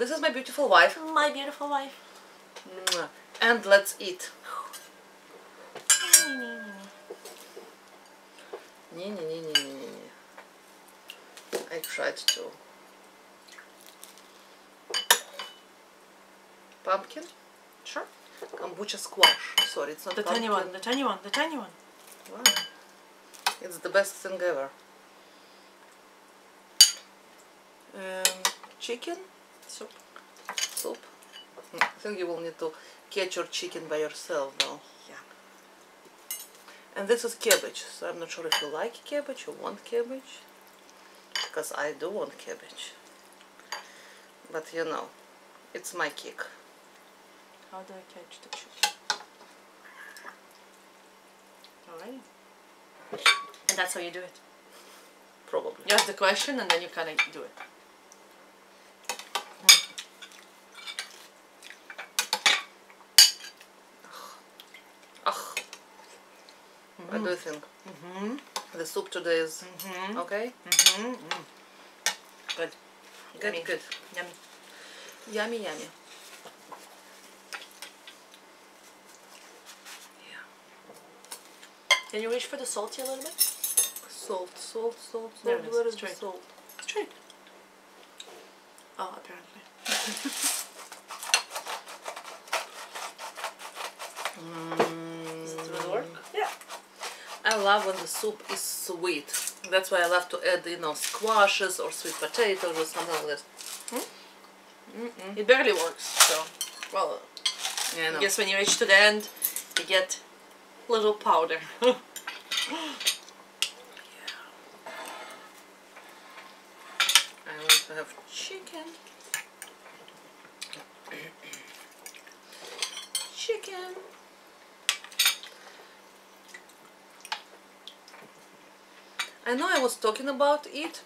this is my beautiful wife. My beautiful wife. And let's eat. I tried to. Pumpkin? Sure. Kombucha squash. Sorry, it's not The pumpkin. tiny one, the tiny one, the tiny one. Wow. It's the best thing ever. Chicken? Soup. Soup? I think you will need to catch your chicken by yourself though. Yeah. And this is cabbage, so I'm not sure if you like cabbage or want cabbage. Because I do want cabbage. But you know, it's my kick. How do I catch the chicken? Alright. And that's how you do it. Probably. You ask the question and then you kind of do it. What do you think? The soup today is okay? Good. Good, Yummy. good. Yummy. Yummy, yummy. Yeah. Can you reach for the salty a little bit? Salt, salt, salt, There salt. it is. Where is the Straight. salt? Straight. Oh, apparently. Does it really work? Yeah. I love when the soup is sweet. That's why I love to add, you know, squashes or sweet potatoes or something like this. It barely works, so, well, Yeah, I know. I guess when you reach to the end, you get a little powder. I want to have chicken. Chicken. I know I was talking about it,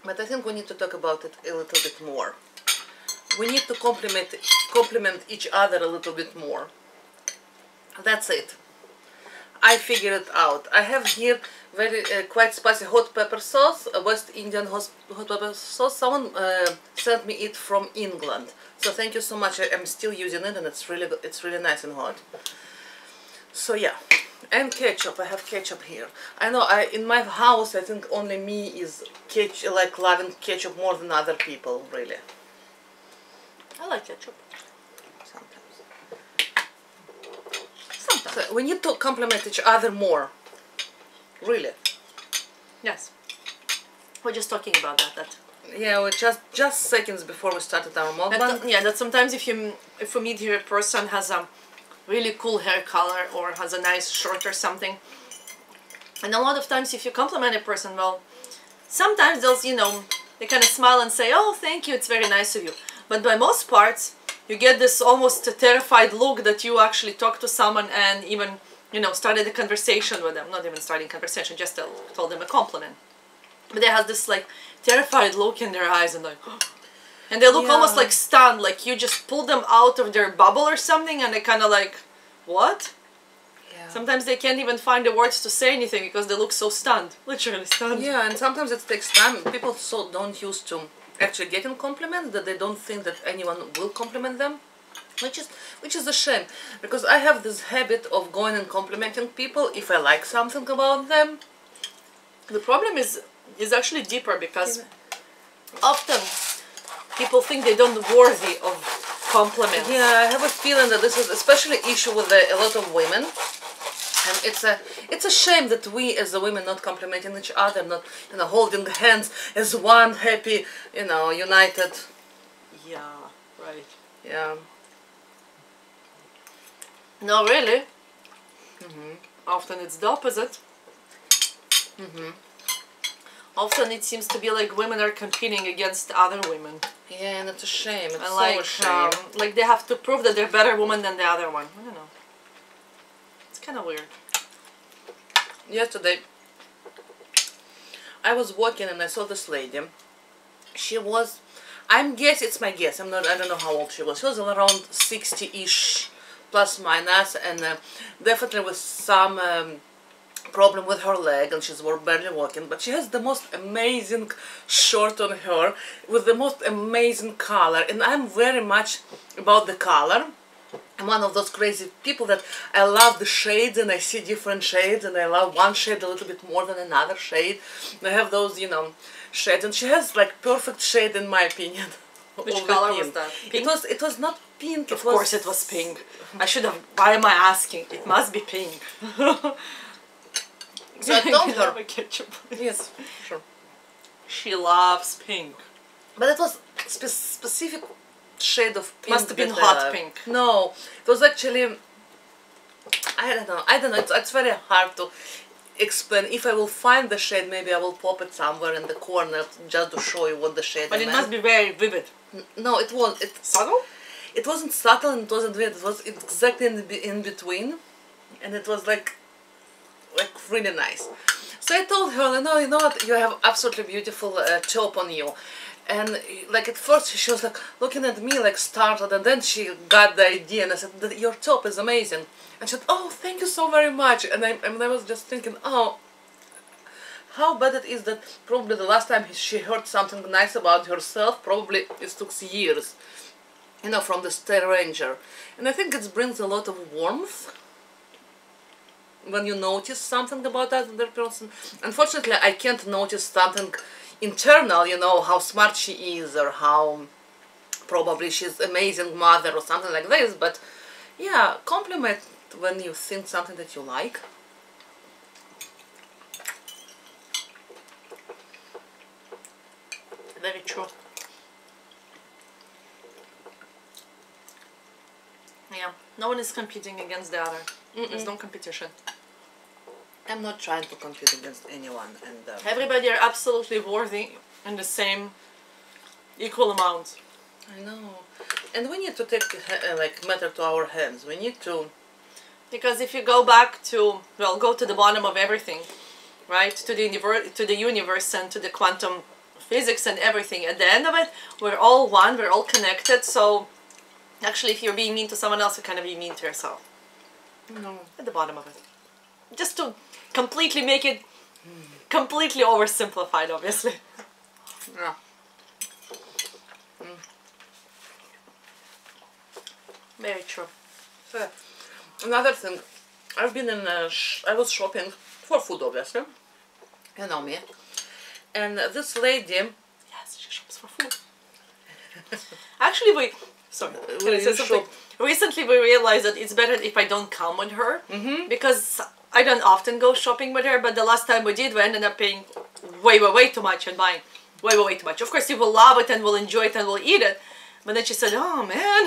but I think we need to talk about it a little bit more. We need to compliment each other a little bit more. That's it. I figured it out. I have here very quite spicy hot pepper sauce, a West Indian hot pepper sauce. Someone sent me it from England, so thank you so much. I'm still using it, and it's really nice and hot. So yeah, and ketchup. I have ketchup here. I know. In my house, I think only me is like loving ketchup more than other people. Really. I like ketchup. Sometimes. Sometimes. So we need to compliment each other more. Really. Yes. We're just talking about that. Yeah, we just seconds before we started our mukbang. Yeah, that sometimes if we meet here a person has a really cool hair color or has a nice shirt or something, and a lot of times if you compliment a person, well, sometimes they'll, you know, they kind of smile and say, oh, thank you, it's very nice of you. But by most parts, you get this almost terrified look that you actually talked to someone and even, you know, started a conversation with them. Not even starting conversation, just told them a compliment. But they have this like terrified look in their eyes and like, and they look almost like stunned, like you just pulled them out of their bubble or something, and they kind of like, what? Yeah. Sometimes they can't even find the words to say anything because they look so stunned, literally stunned. Yeah, and sometimes it takes time. People so don't used to actually getting compliments that they don't think that anyone will compliment them, which is a shame, because I have this habit of going and complimenting people if I like something about them. The problem is actually deeper, because often people think they don't worthy of compliments. Yeah, I have a feeling that this is especially issue with a lot of women. And it's a shame that we as the women not complimenting each other, not, you know, holding hands as one happy, you know, united. Yeah, right. Yeah. No, really. Often it's the opposite. Often it seems to be like women are competing against other women. Yeah, and it's a shame. It's and so like, a shame. like they have to prove that they're a better woman than the other one. I don't know. It's kind of weird. Yesterday, I was walking and I saw this lady. She was, it's my guess, I don't know how old she was. She was around 60-ish, plus minus, and definitely with some problem with her leg and she's barely walking, but she has the most amazing short on her with the most amazing color, and I'm very much about the color. I'm one of those crazy people that I love the shades, and I see different shades, and I love one shade a little bit more than another shade. I have those, you know, shades, and she has like perfect shade in my opinion. Which color was that? Pink? It was not pink. Of course it was pink. I should have. Why am I asking? It must be pink. So I told her. Ketchup. Yes, sure. She loves pink. But it was specific shade of pink. Must have been hot pink. No, it was actually. I don't know. It's very hard to explain. If I will find the shade, maybe I will pop it somewhere in the corner just to show you what the shade. But it must be very vivid. No, it was. Subtle? It wasn't subtle and it wasn't weird. It was exactly in between, and it was like really nice. So I told her, no, you know what? You have absolutely beautiful top on you. And like at first she was like looking at me like startled, and then she got the idea, and I said, your top is amazing. And she said, oh, thank you so very much. And I was just thinking, oh, how bad it is that probably the last time she heard something nice about herself, probably it took years, you know, from the stranger. And I think it brings a lot of warmth when you notice something about that other person. Unfortunately, I can't notice something internal, you know, how smart she is, or how probably she's an amazing mother or something like this, but yeah, compliment when you think something that you like. Very true. Yeah, no one is competing against the other. There's no competition. I'm not trying to compete against anyone, and everybody are absolutely worthy in the same equal amount. I know, and we need to take like matter to our hands. We need to, because if you go back to, well, go to the bottom of everything, right, to the universe and to the quantum physics and everything. At the end of it, we're all one. We're all connected. So actually, if you're being mean to someone else, you're kind of being mean to yourself. no, At the bottom of it, just to completely make it completely oversimplified, obviously. yeah. Very true. So, another thing, I've been in I was shopping for food, obviously, you know me, and this lady, yes, she shops for food. Actually, can I say something? Recently we realized that it's better if I don't come with her, because I don't often go shopping with her, but the last time we did, we ended up paying way too much and buying way too much. Of course, you will love it and will enjoy it and will eat it, but then she said, oh man.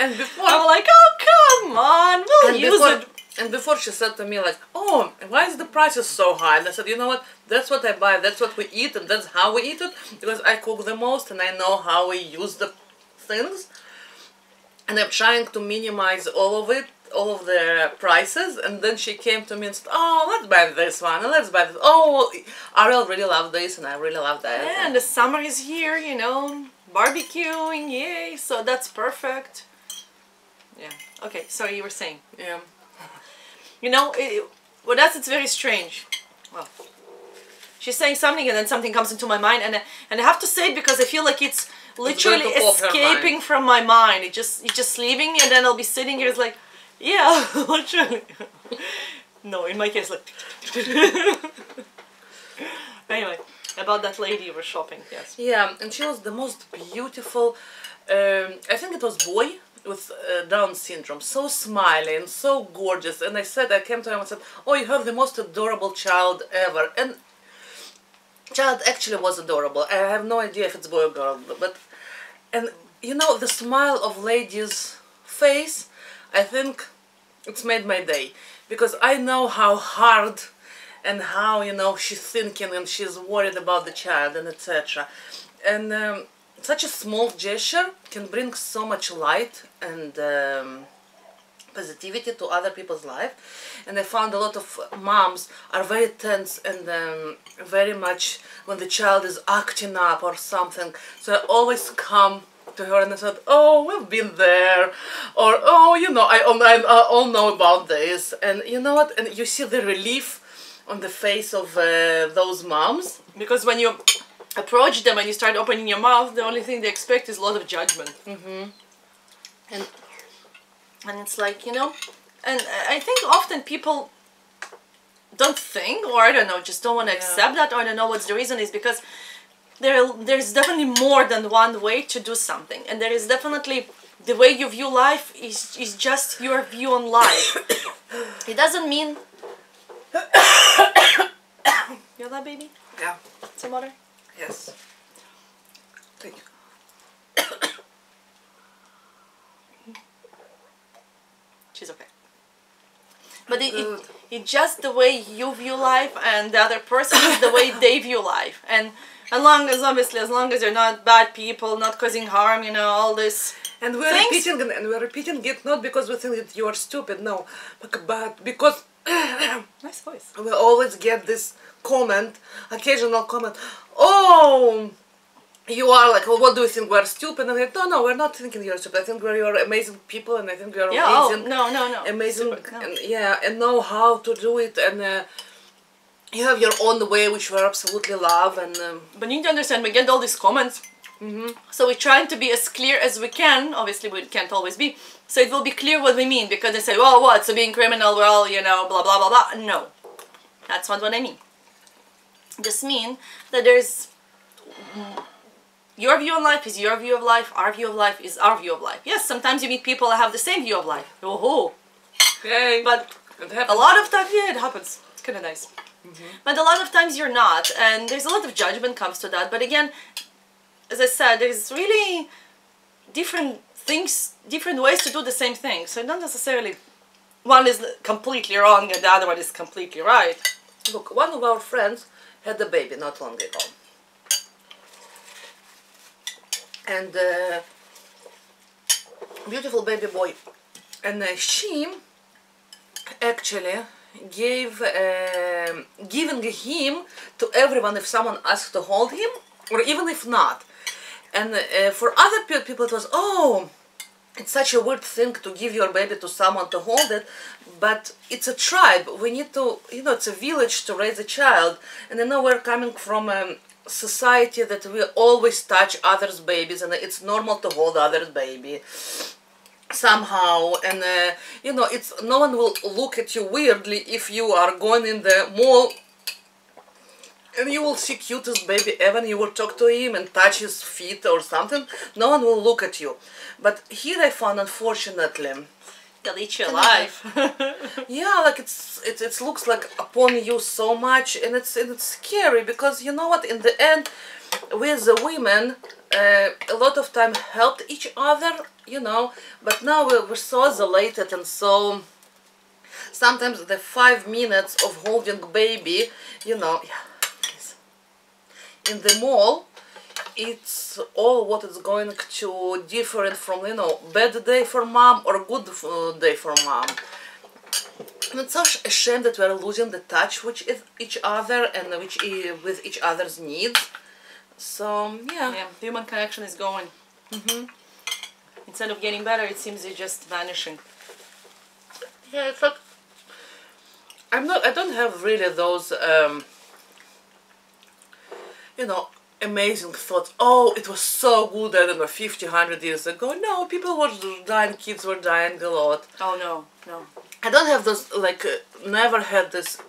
And before I'm like, oh come on, we'll use it. And before she said to me like, oh, why is the prices so high? And I said, you know what, that's what I buy, that's what we eat, and that's how we eat it, because I cook the most and I know how we use the things. And I'm trying to minimize all of it, all of the prices. And then she came to me and said, oh, let's buy this one, and let's buy this. Oh, I really love this, and I really love that. Yeah, and the summer is here, you know, barbecuing, yay, so that's perfect. Yeah, okay, sorry, you were saying. Yeah. You know, with us it's very strange. Well, she's saying something and then something comes into my mind, and I have to say it because I feel like it's literally escaping from my mind. It's just leaving me, and then I'll be sitting here. It's like, yeah, literally. No, in my case, like. Anyway, about that lady you were shopping. Yes. Yeah, and she was the most beautiful. I think it was boy with Down syndrome, so smiley and so gorgeous. And I came to him and said, "Oh, you have the most adorable child ever." And child actually was adorable. I have no idea if it's boy or girl, but and you know, the smile of lady's face, I think it's made my day, because I know how hard and how, you know, she's thinking and she's worried about the child and etc. And such a small gesture can bring so much light and positivity to other people's life. And I found a lot of moms are very tense and very much when the child is acting up or something. So I always come to her and I said, oh, we've been there, or oh, you know, I all know about this, and you know what? And you see the relief on the face of those moms, because when you approach them and you start opening your mouth, the only thing they expect is a lot of judgment. And it's like, you know, and I think often people don't think, or I don't know, just don't want to accept that, or I don't know what's the reason is, because there's definitely more than one way to do something, and there is definitely the way you view life is just your view on life. It doesn't mean you that, baby? Yeah. Some water? Yes. Thank you. She's okay. But it's just the way you view life, and the other person is the way they view life. And as long as you're not bad people, not causing harm, you know, all this. And we're repeating it not because we think that you are stupid, no, but because Nice voice. we always get this comment, occasional comment, oh, you are like, well, what do you think, we're stupid? And I'm like, no, we're not thinking you're stupid. I think you're amazing people, and I think you're amazing. No. Amazing, Stupid, no. and know how to do it, and you have your own way, which we absolutely love, and... But you need to understand, we get all these comments, so we're trying to be as clear as we can. Obviously, we can't always be, so it will be clear what we mean, because they say, well, what, so being criminal, well, you know, blah, blah, blah, blah. No, that's not what I mean. Just mean that there's... Your view on life is your view of life, our view of life is our view of life. Yes, sometimes you meet people that have the same view of life. Oh, Yay. but a lot of times, yeah, it happens. It's kind of nice. But a lot of times you're not, and there's a lot of judgment comes to that. But again, as I said, there's really different things, different ways to do the same thing. So not necessarily one is completely wrong and the other one is completely right. Look, one of our friends had a baby not long ago. And beautiful baby boy. And she actually giving him to everyone if someone asked to hold him, or even if not. And for other people it was, oh, it's such a weird thing to give your baby to someone to hold it, but it's a tribe. We need to, you know, it's a village to raise a child. And I know we're coming from a society that we always touch others' babies, and it's normal to hold others' baby somehow, and you know, it's no one will look at you weirdly if you are going in the mall and you will see cutest baby ever, and you will talk to him and touch his feet or something. No one will look at you. But here I found, unfortunately, They'll eat you alive. yeah, like it looks like upon you so much, and it's scary, because you know what, in the end, we as the women a lot of time helped each other, you know, but now we're so isolated, and so sometimes the 5 minutes of holding baby, you know, in the mall, it's all what is going to different from, you know, bad day for mom or good day for mom. And it's such a shame that we're losing the touch with each other and with each other's needs. So yeah, human connection is going. Instead of getting better, it seems it's just vanishing. Yeah, it's like I don't have really those you know, amazing thoughts. Oh, it was so good, I don't know, 50, 100 years ago. No, people were dying, kids were dying a lot. Oh no. I don't have those, like, never had this,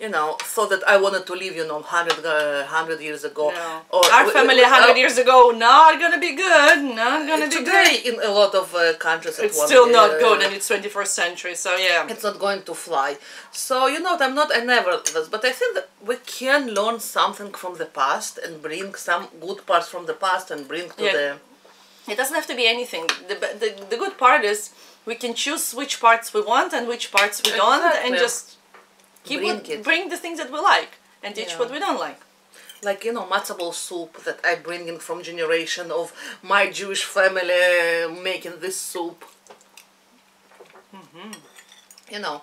you know, thought that I wanted to live, you know, 100 years ago. No. Or our family 100 years ago, not gonna be good, not gonna be today good. in a lot of countries it's still not good, and it's 21st century, so yeah. It's not going to fly. So, you know, I never was, but I think that we can learn something from the past and bring some good parts from the past and bring to the... It doesn't have to be anything. The good part is we can choose which parts we want and which parts we don't, and just bring the things that we like and teach what we don't like. Like, you know, matzo soup that I bring in from generation of my Jewish family making this soup. You know.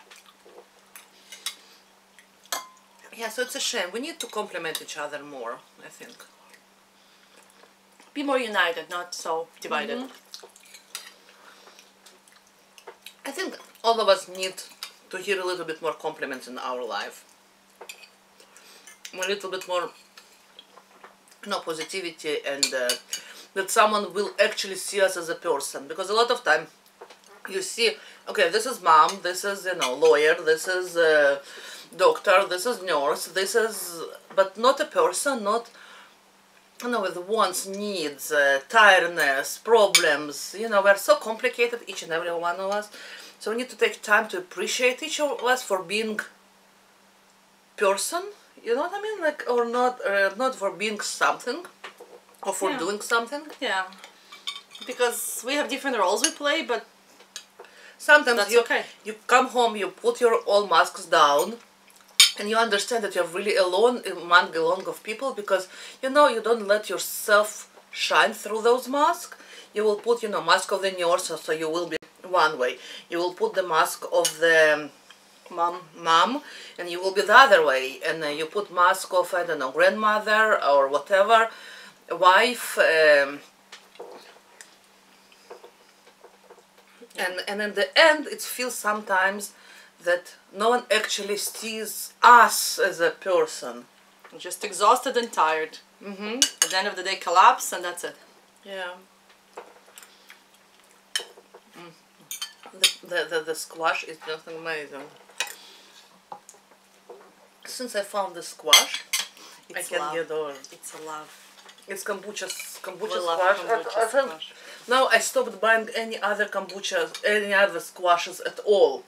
Yeah, so it's a shame. We need to compliment each other more, I think. be more united, not so divided. I think all of us need to hear a little bit more compliments in our life. A little bit more, positivity, and that someone will actually see us as a person. Because a lot of time you see, okay, this is mom, this is, lawyer, this is doctor, this is nurse, this is, but not a person, not, with wants, needs, tiredness, problems. We're so complicated, each and every one of us. So we need to take time to appreciate each of us for being person. You know what I mean? Like, or not for being something, or for doing something. Yeah. Because we have different roles we play, but sometimes that's okay. You come home, you put your all masks down, and you understand that you're really alone among a lot of people, because you don't let yourself shine through those masks. You will put mask of the nurse, so you will be one way. You will put the mask of the mom, and you will be the other way. And you put mask of, I don't know, grandmother or whatever, wife, and in the end it feels sometimes that no one actually sees us as a person. We're just exhausted and tired. At the end of the day, collapse, and that's it. Yeah. The squash is just amazing. Since I found the squash, I can get over. It's a love. It's kombucha We squash. love kombucha squash. Now I stopped buying any other squashes at all.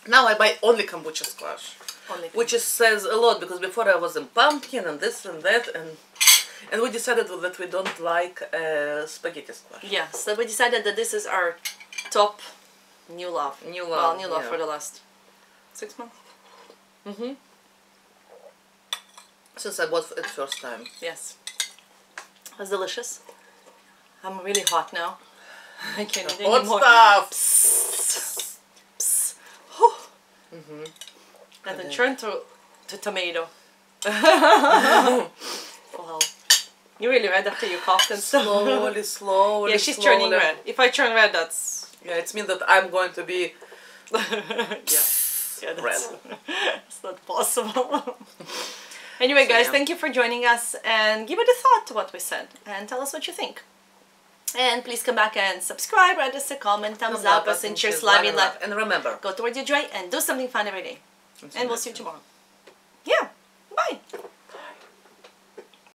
Now I buy only kombucha squash, which says a lot, because before I was in pumpkin and this and that, and we decided that we don't like spaghetti squash. Yes, so we decided that this is our top new love. New love yeah. for the last 6 months. Since I bought it first time. Yes. It was delicious. I'm really hot now. I can't eat anymore. Hot stuff! Psst. Psst. And then turn to tomato. Wow. You're really red after you coughed and stuff. Slowly. Yeah, she's turning red. If I turn red, that's... Yeah, it means that I'm going to be... yeah, red. It's not possible. Anyway, guys, thank you for joining us, and give it a thought to what we said, and tell us what you think. And please come back and subscribe, write us a comment, thumbs up us, and cheers, love in life. And remember, go towards your joy and do something fun every day. And we'll see you tomorrow. Yeah, bye.